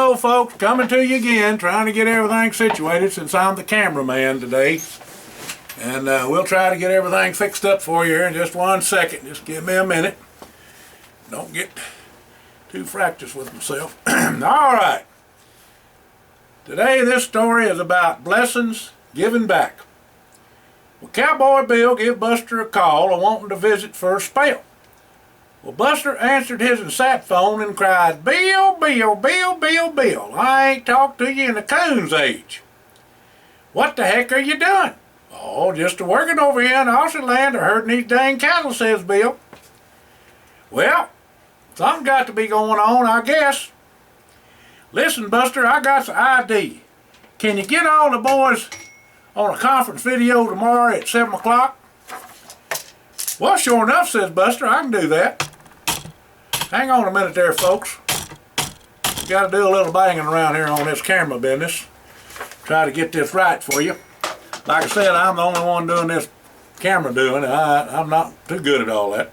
Hello folks, coming to you again, trying to get everything situated since I'm the cameraman today. And we'll try to get everything fixed up for you here in just 1 second. Just give me a minute. Don't get too fractious with myself. Alright. Today this story is about blessings giving back. Well, Cowboy Bill gave Buster a call wanting to visit for a spell. Well, Buster answered his sat phone and cried, "Bill, Bill, Bill, Bill, Bill, I ain't talked to you in a coon's age. What the heck are you doing?" "Oh, just a-working over here in Aussie or herding these dang cattle," says Bill. "Well, something got to be going on, I guess. Listen, Buster, I got some ID. Can you get all the boys on a conference video tomorrow at 7 o'clock? "Well, sure enough," says Buster, "I can do that." Hang on a minute there, folks. Got to do a little banging around here on this camera business. Try to get this right for you. Like I said, I'm the only one doing this camera doing. I'm not too good at all that.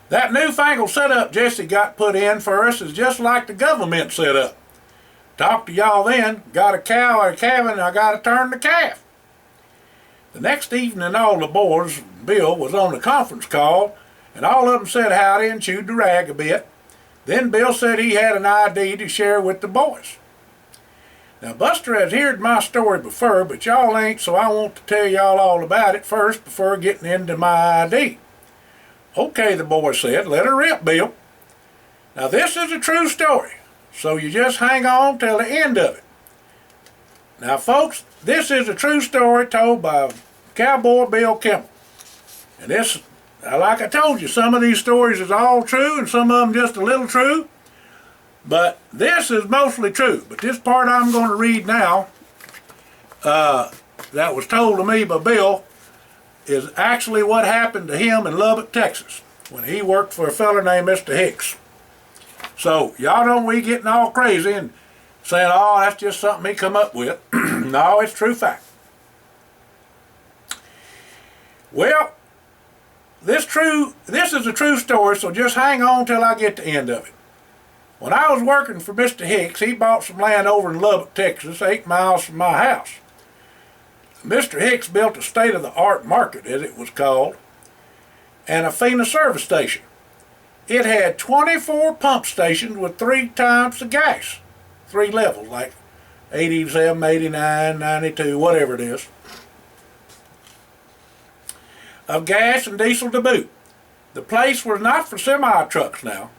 That newfangled setup Jesse got put in for us is just like the government setup. Talked to y'all then. Got a cow or a calving, I got to turn the calf. The next evening, all the boys, Bill, was on the conference call, and all of them said howdy and chewed the rag a bit. Then Bill said he had an idea to share with the boys. Now, Buster has heard my story before, but y'all ain't, so I want to tell y'all all about it first before getting into my idea. "Okay," the boy said, "let her rip, Bill." Now, this is a true story, so you just hang on till the end of it. Now, folks, this is a true story told by Cowboy Bill Kimmel. And this, like I told you, some of these stories is all true and some of them just a little true. But this is mostly true. But this part I'm going to read now, that was told to me by Bill, is actually what happened to him in Lubbock, Texas, when he worked for a fella named Mr. Hicks. So, y'all don't be getting all crazy and saying, "Oh, that's just something he come up with." No, it's true fact. Well, this is a true story, so just hang on till I get to the end of it. When I was working for Mr. Hicks, he bought some land over in Lubbock, Texas, 8 miles from my house. Mr. Hicks built a state-of-the-art market, as it was called, and a FENA service station. It had 24 pump stations with 3 types of gas. 3 levels, like 87, 89, 92, whatever it is, of gas and diesel to boot. The place was not for semi-trucks now.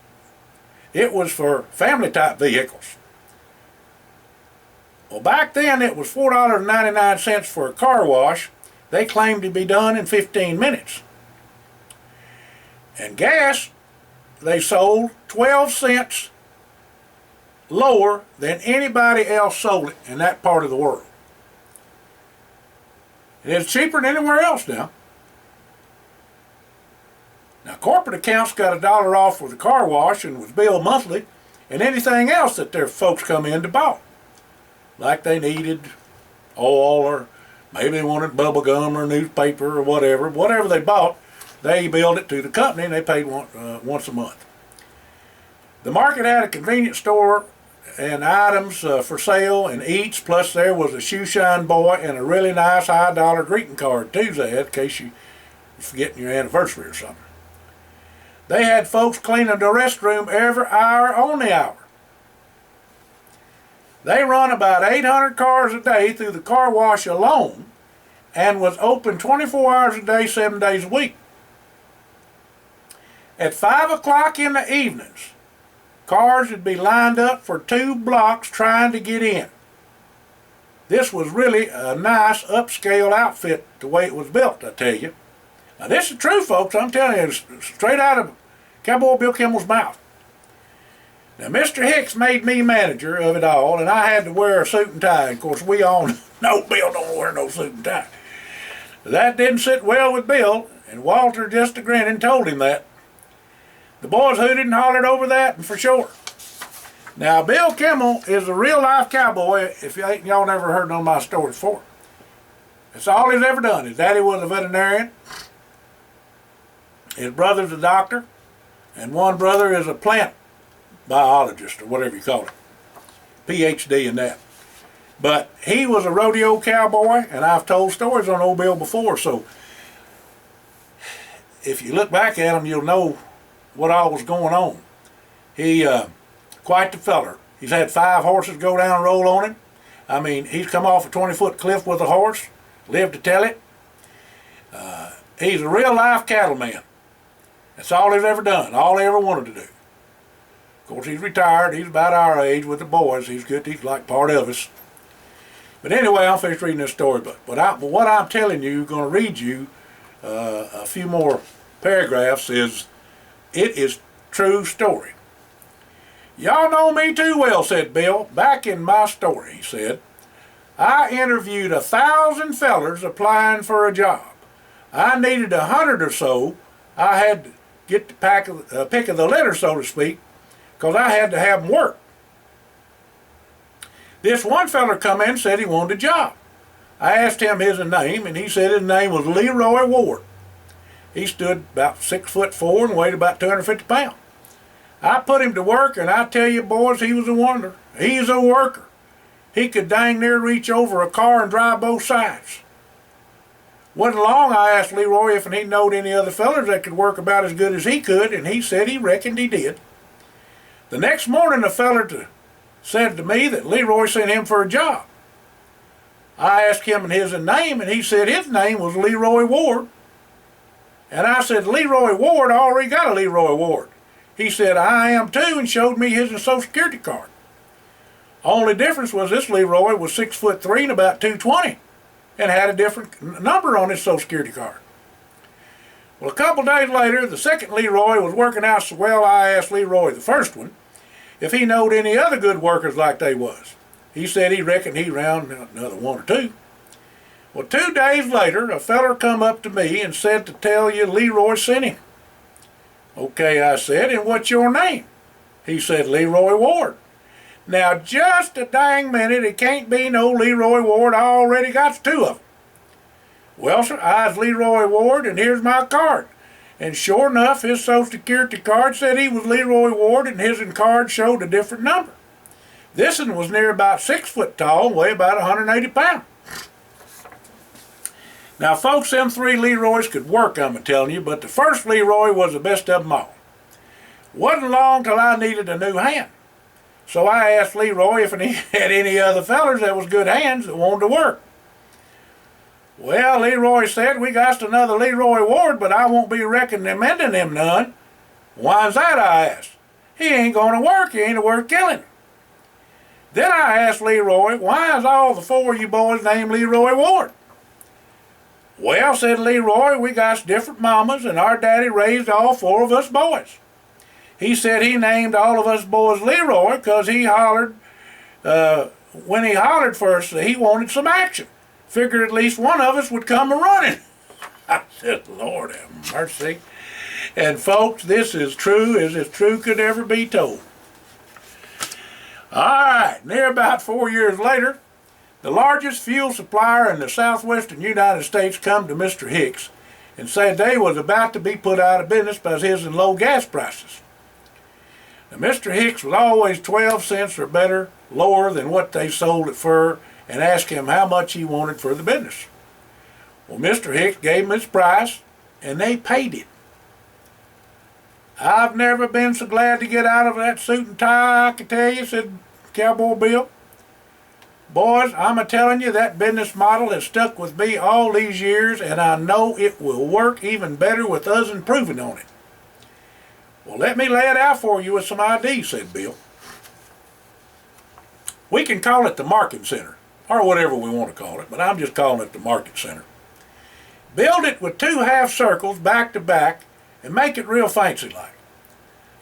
It was for family-type vehicles. Well, back then it was $4.99 for a car wash. They claimed to be done in 15 minutes. And gas, they sold 12 cents lower than anybody else sold it in that part of the world. And it's cheaper than anywhere else now. Now, corporate accounts got $1 off for the car wash and was billed monthly, and anything else that their folks come in to buy. Like they needed oil, or maybe they wanted bubble gum or newspaper or whatever. Whatever they bought, they billed it to the company and they paid once a month. The market had a convenience store and items for sale and eats, plus there was a shoe shine boy and a really nice high-dollar greeting card too, they had, in case you were forgetting your anniversary or something. They had folks cleaning the restroom every hour on the hour. They run about 800 cars a day through the car wash alone and was open 24 hours a day, 7 days a week. At 5 o'clock in the evenings, cars would be lined up for 2 blocks trying to get in. This was really a nice upscale outfit the way it was built, I tell you. Now, this is true, folks. I'm telling you, it's straight out of Cowboy Bill Kimmel's mouth. Now, Mr. Hicks made me manager of it all, and I had to wear a suit and tie. Of course, we all know Bill don't wear no suit and tie. That didn't sit well with Bill, and Walter, just a grinning, told him that. The boys hooted and hollered over that, and for sure. Now, Bill Kimmel is a real-life cowboy, if y'all never heard none of my stories before. That's all he's ever done. His daddy was a veterinarian. His brother's a doctor, and one brother is a plant biologist or whatever you call it, PhD in that. But he was a rodeo cowboy, and I've told stories on Old Bill before, so if you look back at him, you'll know what all was going on. He, quite the feller. He's had 5 horses go down and roll on him. I mean, he's come off a 20-foot cliff with a horse, lived to tell it. He's a real life cattleman. That's all he's ever done, all he ever wanted to do. Of course, he's retired. He's about our age with the boys. He's good. He's like part of us. But anyway, I'm finished reading this story. But what I'm telling you, going to read you a few more paragraphs, it is true story. Y'all know me too well, said Bill. Back in my story, he said, I interviewed 1,000 fellers applying for a job. I needed 100 or so. I had to get the pick of the litter, so to speak, because I had to have them work. This one feller come in and said he wanted a job. I asked him his name, and he said his name was Leroy Ward. He stood about 6'4" and weighed about 250 pounds. I put him to work, and I tell you, boys, he was a wonder. He's a worker. He could dang near reach over a car and drive both sides. Wasn't long I asked Leroy if he knowed any other fellers that could work about as good as he could, and he said he reckoned he did. The next morning, a feller said to me that Leroy sent him for a job. I asked him his name, and he said his name was Leroy Ward. And I said, Leroy Ward, I already got a Leroy Ward. He said, I am too, and showed me his Social Security card. Only difference was this Leroy was 6'3" and about 220, and had a different number on his Social Security card. Well, a couple days later, the second Leroy was working out so well, I asked Leroy, the first one, if he knowed any other good workers like they was. He said he reckoned he round another 1 or 2. Well, 2 days later, a feller come up to me and said to tell you Leroy sent him. Okay, I said, and what's your name? He said, Leroy Ward. Now, just a dang minute, it can't be no Leroy Ward. I already got 2 of them. Well, sir, I's Leroy Ward, and here's my card. And sure enough, his Social Security card said he was Leroy Ward, and his card showed a different number. This one was near about 6 foot tall and weighed about 180 pounds. Now, folks, them 3 Leroys could work, I'm telling you, but the first Leroy was the best of them all. Wasn't long till I needed a new hand. So I asked Leroy if he had any other fellers that was good hands that wanted to work. Well, Leroy said, we got another Leroy Ward, but I won't be recommending him none. Why's that, I asked. He ain't going to work. He ain't worth killing. Then I asked Leroy, why is all the 4 of you boys named Leroy Ward? Well, said Leroy, we got different mamas, and our daddy raised all 4 of us boys. He said he named all of us boys Leroy because he hollered, when he hollered first, he wanted some action. Figured at least one of us would come a-running. I said, Lord have mercy. And folks, this is true as true could ever be told. All right, near about 4 years later, the largest fuel supplier in the southwestern United States come to Mr. Hicks and said they was about to be put out of business by his low gas prices. Now, Mr. Hicks was always 12 cents or better lower than what they sold it for, and asked him how much he wanted for the business. Well, Mr. Hicks gave him his price, and they paid it. I've never been so glad to get out of that suit and tie, I can tell you, said Cowboy Bill. Boys, I'm a-telling you, that business model has stuck with me all these years, and I know it will work even better with us improving on it. Well, let me lay it out for you with some ideas, said Bill. We can call it the Market Center, or whatever we want to call it, but I'm just calling it the Market Center. Build it with 2 half circles back to back and make it real fancy like.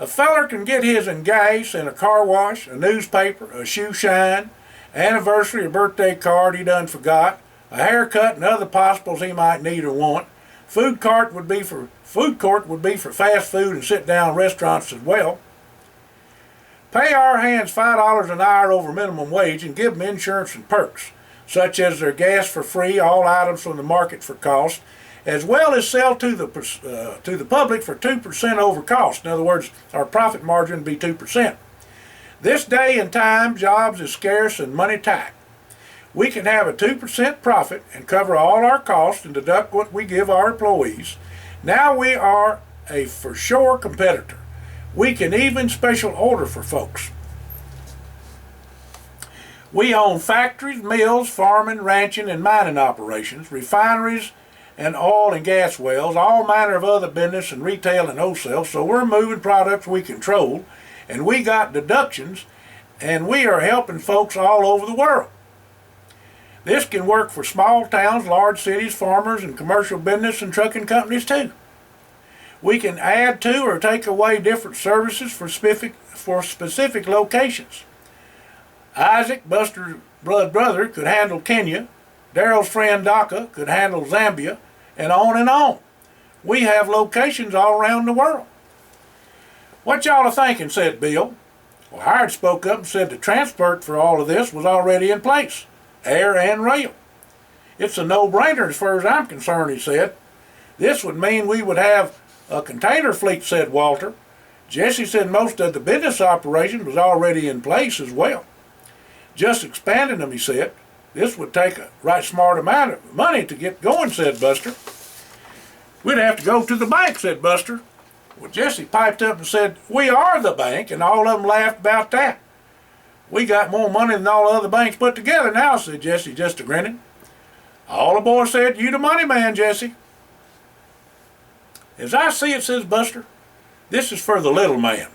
A feller can get his in gas and a car wash, a newspaper, a shoe shine, anniversary or birthday card he done forgot, a haircut and other possibles he might need or want. Food court would be for fast food and sit down restaurants as well. Pay our hands $5 an hour over minimum wage and give them insurance and perks, such as their gas for free, all items from the market for cost, as well as sell to the public for 2% over cost. In other words, our profit margin would be 2%. This day and time, jobs is scarce and money tight. We can have a 2% profit and cover all our costs and deduct what we give our employees. Now we are a for sure competitor. We can even special order for folks. We own factories, mills, farming, ranching, and mining operations, refineries, and oil and gas wells, all manner of other business and retail and wholesale, so we're moving products we control, and we got deductions, and we are helping folks all over the world. This can work for small towns, large cities, farmers, and commercial business and trucking companies too. We can add to or take away different services for specific locations. Isaac, Buster's blood brother, could handle Kenya. Daryl's friend Daka could handle Zambia, and on and on. We have locations all around the world. What y'all are thinking, said Bill. Well, Howard spoke up and said the transport for all of this was already in place, air and rail. It's a no-brainer as far as I'm concerned, he said. This would mean we would have a container fleet, said Walter. Jesse said most of the business operation was already in place as well. Just expanding them, he said. This would take a right smart amount of money to get going, said Buster. We'd have to go to the bank, said Buster. Well, Jesse piped up and said, we are the bank, and all of them laughed about that. We got more money than all the other banks put together now, said Jesse, just a grinning. All the boys said, you the money man, Jesse. As I see it, says Buster, this is for the little man.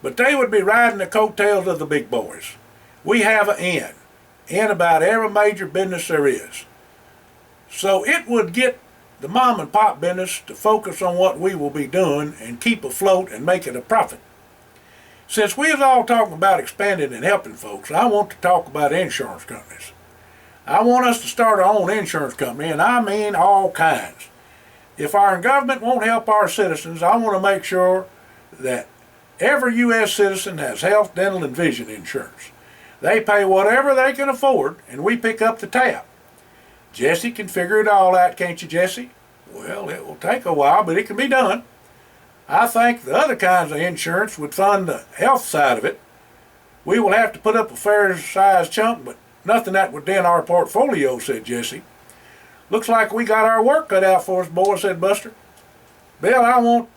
But they would be riding the coattails of the big boys. We have an in about every major business there is. So it would get the mom and pop business to focus on what we will be doing and keep afloat and make it a profit. Since we was all talking about expanding and helping folks, I want to talk about insurance companies. I want us to start our own insurance company, and I mean all kinds. If our government won't help our citizens, I want to make sure that every U.S. citizen has health, dental, and vision insurance. They pay whatever they can afford, and we pick up the tab. Jesse can figure it all out, can't you, Jesse? Well, it will take a while, but it can be done. I think the other kinds of insurance would fund the health side of it. We will have to put up a fair-sized chunk, but nothing that would dent our portfolio, said Jesse. Looks like we got our work cut out for us, boys, said Buster. Bill, I want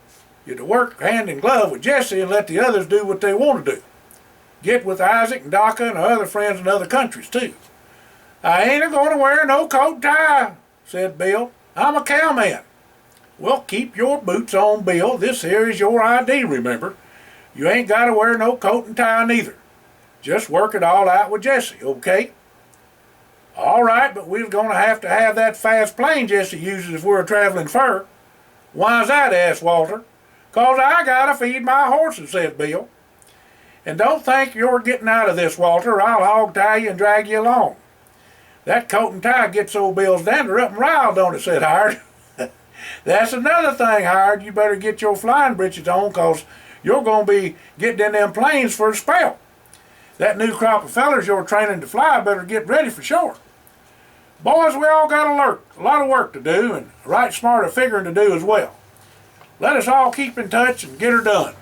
you to work hand in glove with Jesse and let the others do what they want to do. Get with Isaac and Daka and our other friends in other countries, too. I ain't going to wear no coat and tie, said Bill. I'm a cowman. Well, keep your boots on, Bill. This here is your ID, remember. You ain't got to wear no coat and tie neither. Just work it all out with Jesse, okay? All right, but we're going to have that fast plane Jesse uses if we're traveling fur. Why's that, asked Walter. 'Cause I got to feed my horses, said Bill. And don't think you're getting out of this, Walter. I'll hog-tie you and drag you along. That coat and tie gets old Bill's dander up and riled, don't it, said Howard. That's another thing, Howard. You better get your flying breeches on, 'cause you're going to be getting in them planes for a spell. That new crop of fellers you're training to fly better get ready for sure. Boys, we all got a lot of work to do, and right smart of figuring to do as well. Let us all keep in touch and get her done.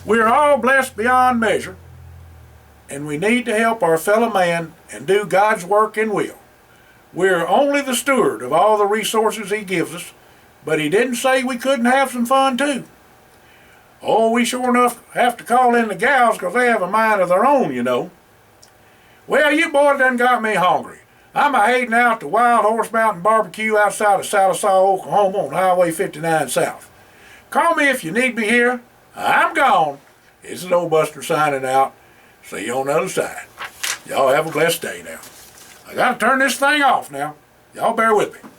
We are all blessed beyond measure, and we need to help our fellow man and do God's work in will. We are only the steward of all the resources He gives us, but He didn't say we couldn't have some fun too. Oh, we sure enough have to call in the gals, 'cause they have a mind of their own, you know. Well, you boys done got me hungry. I'm a-heading out to Wild Horse Mountain Barbecue outside of Salisaw, Oklahoma on Highway 59 South. Call me if you need me here. I'm gone. This is Old Buster signing out. See you on the other side. Y'all have a blessed day now. I gotta turn this thing off now. Y'all bear with me.